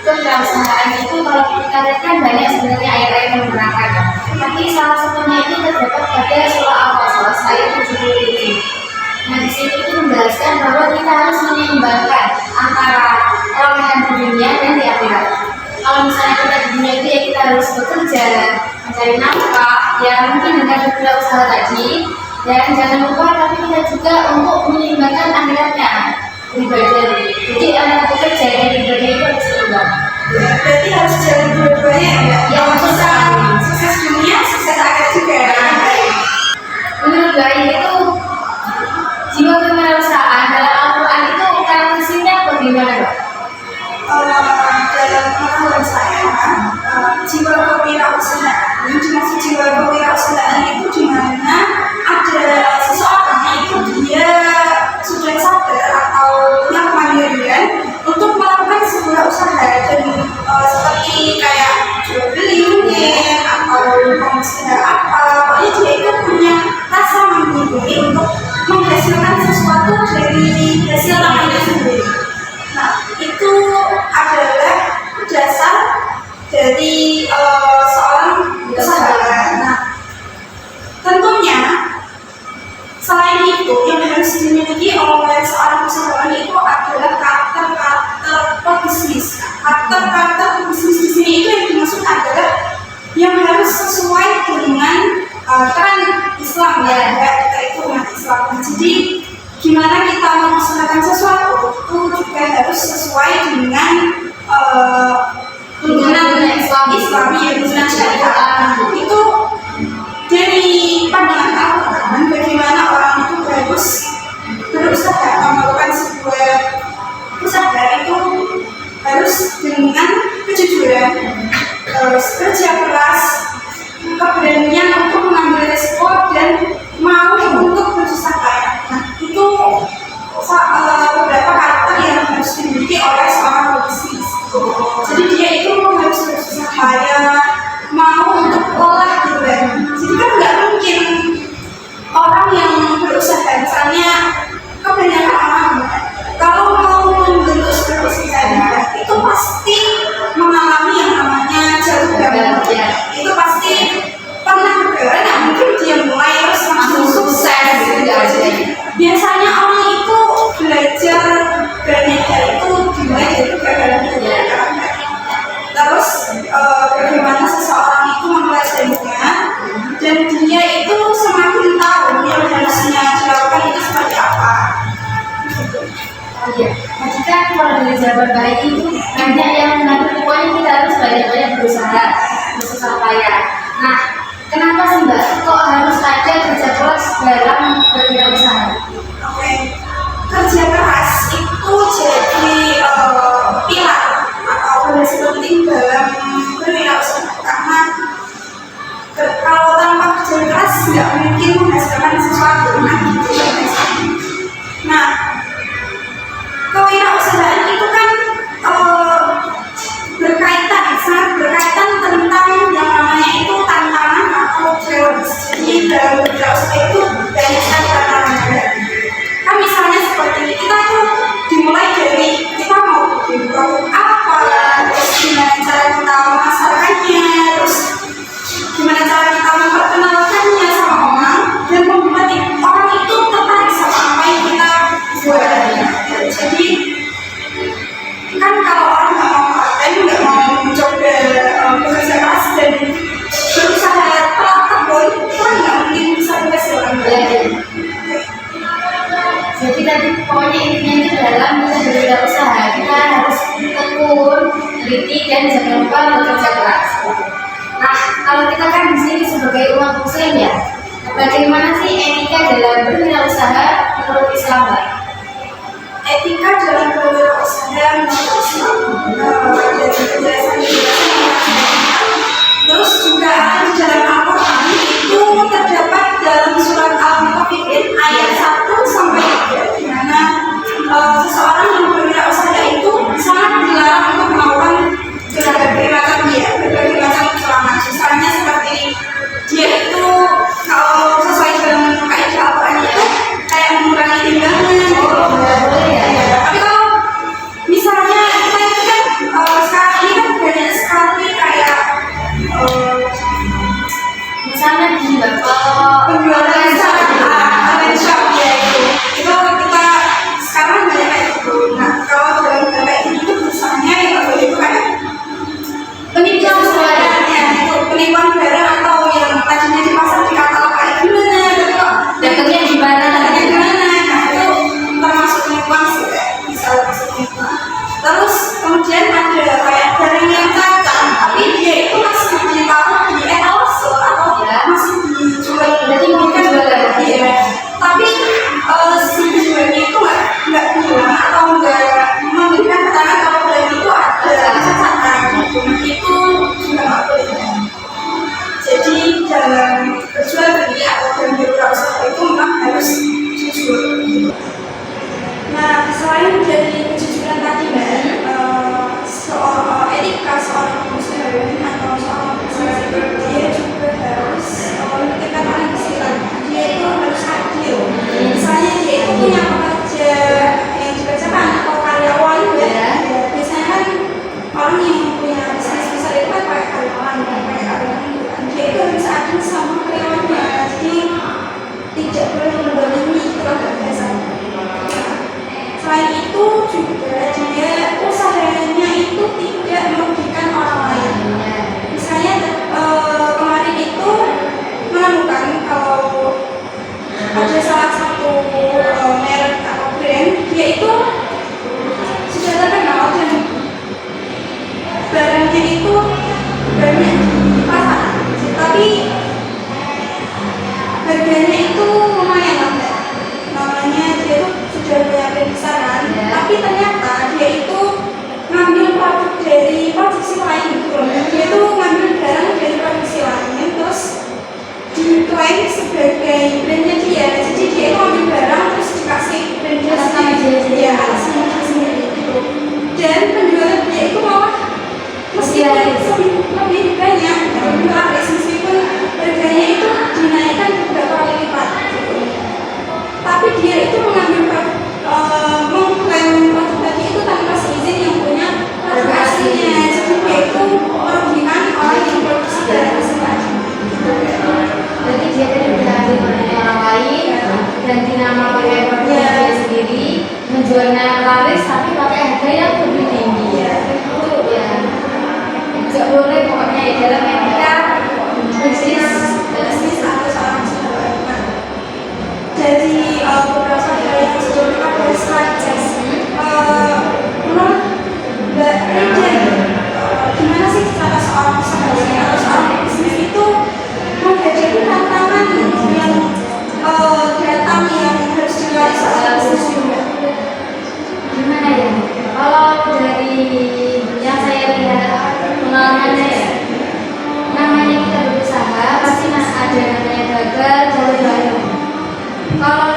kewirausahaan itu kalau kita lihat kan banyak sebenarnya ayat-ayat yang menerangkan, tapi salah satunya itu terdapat pada surah Al-Qasas ayat 77. Nah di situ itu menjelaskan bahwa kita harus menyeimbangkan antara keromehan di dunia dan di akhirat. Kalau misalnya kita di dunia itu ya kita harus bekerja, mencari nafkah, ya mungkin dengan berwirausaha tadi, dan jangan lupa tapi kita juga untuk menyeimbangkan akhiratnya, beribadah. Jadi antara bekerja dan beribadah itu harus seimbang. Berarti harus jalan dua-duanya ya? Ya, bisa sukses dunia, sukses akhirat juga ya? Menurut saya itu jiwa kewirausahaan dalam Al-Quran itu karakteristiknya bagaimana, Pak? Dalam pengetahuan saya, jiwa kewirausahaan, yang dimaksud jiwa kewirausahaan itu di mana ada seseorang itu dia sudah sadar atau punya kemandirian untuk melakukan sebuah usaha dan seperti kayak jual beli mungkin atau pengusaha apa, pokoknya dia itu punya rasa mandiri untuk menghasilkan sesuatu dari hasil tangannya sendiri. Nah, itu adalah dasar dari seorang usahawan. Nah, tentunya selain itu yang harus dimiliki oleh seorang usahawan itu adalah karakter-karakter pebisnis. Karakter-karakter pebisnis di sini itu yang dimaksud adalah yang harus sesuai dengan tren Islam ya, kita itu umat Islam. Jadi gimana kita mengusahakan sesuatu itu juga harus sesuai dengan tuntunan Islami yang tuntunan syariat. Itu dari pandangan Al-Quran bagaimana orang itu harus berusaha melakukan sebuah usaha itu harus dengan kejujuran, kerja keras, keberanian untuk mengambil resiko dan mau untuk bersusah payah. Nah, itu beberapa karakter yang harus dimiliki oleh seorang pebisnis. Jadi dia itu harus bersusah payah, mau untuk lelah gitu kan. Jadi kan nggak mungkin orang yang berusaha, misalnya kebanyakan orang kalau mau membentuk sebuah usaha itu pasti mengalami yang namanya jatuh bangun. Itu pasti pernah berjalan, nah mungkin dia mulai terus langsung sukses gitu aja. Biasanya orang itu belajar banyak itu dimulai dari kegagalan dunia. Terus bagaimana seseorang itu mempelajarinya dan dia itu semakin tahu yang harusnya dilakukan itu seperti apa. Iya, maksudnya kalau dari jawaban baik itu banyak yang mengaku pokoknya kita harus banyak-banyak berusaha, bersusah payah. Nah, kenapa sih Mbak? Kok harus ada kerja keras dalam berwirausaha? Oke, kerja keras itu jadi pilar atau fondasi penting dalam berwirausaha karena kalau tanpa kerja keras nggak mungkin menghasilkan sesuatu. Nah, kewirausahaan itu kan sangat berkaitan tentang yang namanya itu tantangan atau challenge. Jadi dalam berwirausaha itu banyak sekali tantangannya. Kan misalnya seperti kita tuh dimulai dari kita mau bikin produk apa, terus gimana cara kita memasarkannya, terus gimana cara kita memperkenalkannya sama orang dan membuat orang itu tertarik sama apa yang kita buat. Jadi kan kalau orang nggak mau paten, nggak mau mencoba bekerja keras dan berusaha teratur pun, kan nggak mungkin bisa berhasil. Jadi tadi pokoknya intinya itu dalam kita berwirausaha kita harus tekun, teliti dan jangan lupa bekerja keras. Nah, kalau kita kan di sini sebagai umat muslim ya, bagaimana sih etika dalam berwirausaha menurut Islam, Mbak? Etika dalam berwirausaha menurut Islam dari penjelasan terus juga di dalam Al-Quran itu terdapat dalam surat Al-Mutaffifin ayat 1 sampai 3 di mana seseorang yang berwirausaha itu sangat dilarang untuk melakukan berbagai macam kecurangan. Misalnya seperti dia itu kalau sesuai dengan kaidah Al-Quran itu kayak mengurangi timbangan. Tapi kalau misalnya kita itu kan sekarang sama karyawannya, jadi tidak boleh mendolimi tenaga kerja. Selain itu juga dia usahanya itu tidak merugikan orang lain. Misalnya kemarin itu menemukan kalau ada salah satu merek atau brand, dia itu sudah terkenal dan barangnya itu banyak di pasaran, tapi harganya itu lumayan lah. Namanya dia itu sudah banyak di pasaran, tapi ternyata dia itu ngambil produk dari produksi lain gitu loh. Dia itu ngambil barang dari produksi lain terus diklaim sebagai brandnya dia. Jadi dia itu ngambil barang terus dikasih brandnya sendiri, ya atas nama dia sendiri gitu. Dan penjualan dia itu malah meskipun lebih banyak, lebih laris, meskipun harganya itu dinaikkan beberapa kali lipat gitu. Tapi dia itu mengambil mengklaim produk tadi itu tanpa seizin yang punya produk aslinya. Jadi dia itu merugikan orang yang produksi barang tersebut. Berarti dia tidak diambil oleh orang lain dan dinama pakai produknya dia sendiri, menjualnya laris tapi pakai harga yang lebih tinggi. Itu ya nggak boleh pokoknya ya, dalam etika bisnis atau seorang sumber. Jadi beberapa dari yang sudah kita bahas, menurut Mbak Rida, gimana sih cara seorang usaha atau seorang bisnis itu menghadapi tantangan yang datang yang harus dilalui seorang bisnis juga? Gimana ya? Kalau dari yang saya lihat pengalamannya ya, namanya kita berusaha pasti ada namanya gagal dan baru. Kalau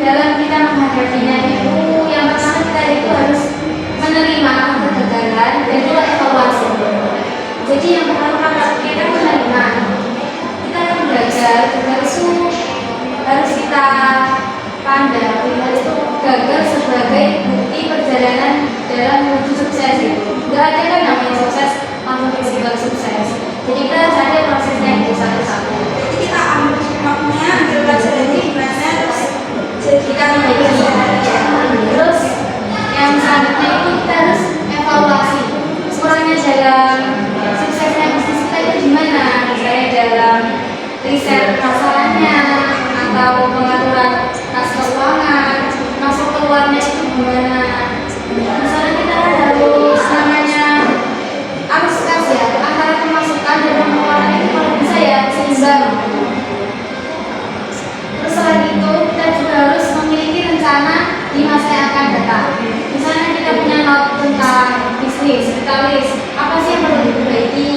dalam kita menghadapinya itu, yang pertama kita itu harus menerima kegagalan dan juga evaluasi. Jadi yang pertama kita menerima kita akan gagal itu harus kita pandang bahwa itu gagal sebagai bukti perjalanan dalam menuju sukses itu. Nggak ada kan namanya sukses langsung tiba-tiba sukses. Jadi kita harus ada prosesnya itu satu-satu. Jadi kita ambil hikmahnya, ambil pelajarannya gimana, terus jadikan Terus yang selanjutnya itu kita harus evaluasi kurangnya dalam suksesnya bisnis kita itu gimana, misalnya dalam riset masalahnya atau pengaturan kas keuangan, masuk keluarnya itu gimana. Misalnya kita harus namanya arus kas ya, antara pemasukan dan pengeluaran itu kalau bisa ya seimbang. Terus selain itu kita juga harus memiliki rencana di masa yang akan datang. Misalnya kita punya note tentang bisnis, kita list apa sih yang perlu diperbaiki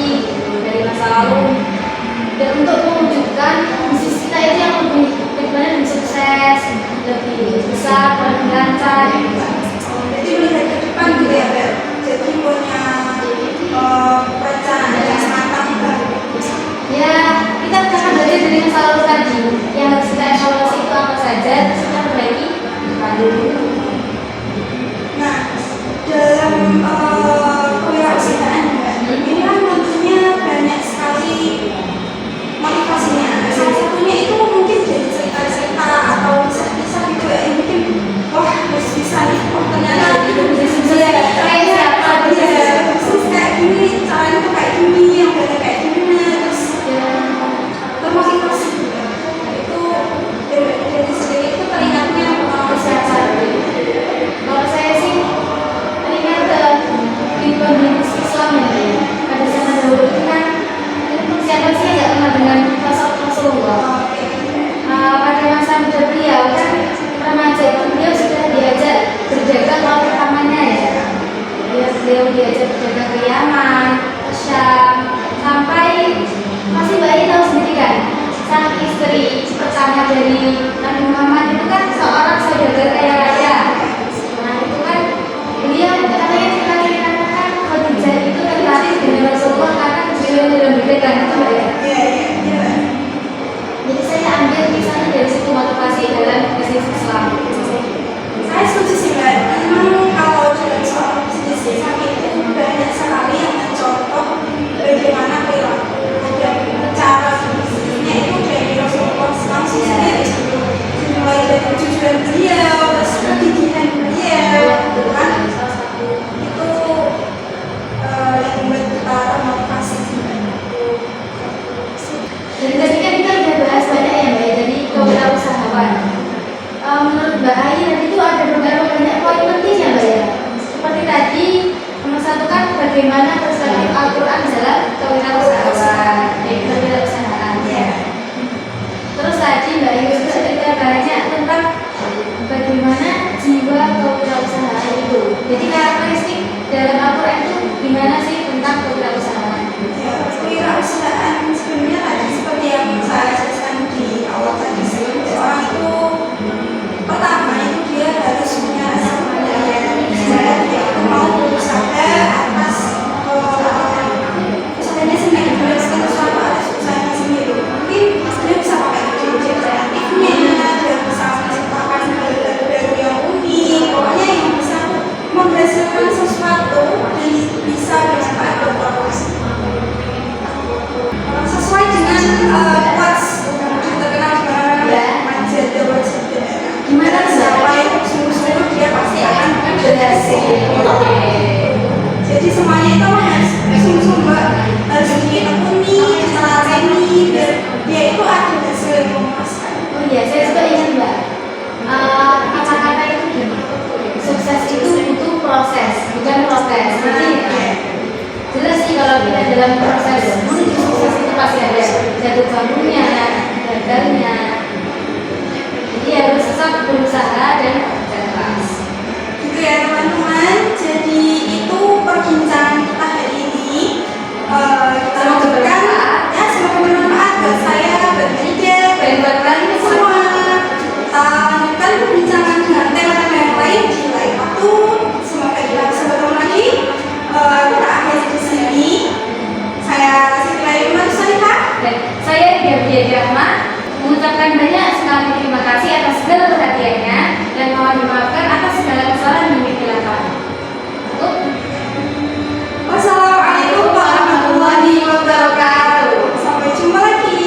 dari masa lalu dan untuk mewujudkan bisnis kita itu yang lebih sukses, lebih besar, lebih lancar. kesulitan sebenarnya tadi seperti yang saya jelaskan di awal tadi, seorang itu pertama itu dia harus punya rasa percaya diri, dia itu mau berusaha atas usahanya sendiri, meneruskan sesuatu atas usahanya sendiri. Mungkin dia bisa pakai ide kreatifnya, dia bisa menciptakan hal-hal baru yang unik, pokoknya yang bisa menghasilkan sesuatu dan bisa bermanfaat buat orang sesuai dengan quotes yang terkenal Manjada Wajida. Gimana siapa yang sungguh-sungguh dia pasti akan berhasil. Jadi semuanya itu harus sungguh-sungguh, harus ditekuni, diteladani, dan dia itu ada hasil yang memuaskan. Oh iya, saya juga ingat Mbak. Kata-kata itu gini, sukses itu butuh proses, bukan proses. Jadi jelas sih kalau kita dalam proses menuju sukses itu pasti ada jatuh bangunnya, gagalnya. Jadi harus tetap berusaha dan kerja keras. Gitu ya teman-teman. Jadi itu perbincangan kita hari ini. Kita lanjutkan ya, semoga bermanfaat buat saya, buat Ida, dan buat kalian semua. Kita lanjutkan perbincangan dengan tema-tema yang lain di lain waktu. Semoga kita bisa bertemu lagi. Kita akhiri di sini. Saya Siti Layu Marusalihah Dan saya Gabriela Dharma mengucapkan banyak sekali terima kasih atas segala perhatiannya dan mohon dimaafkan atas segala kesalahan yang dilakukan. Wassalamualaikum warahmatullahi wabarakatuh. Sampai jumpa lagi.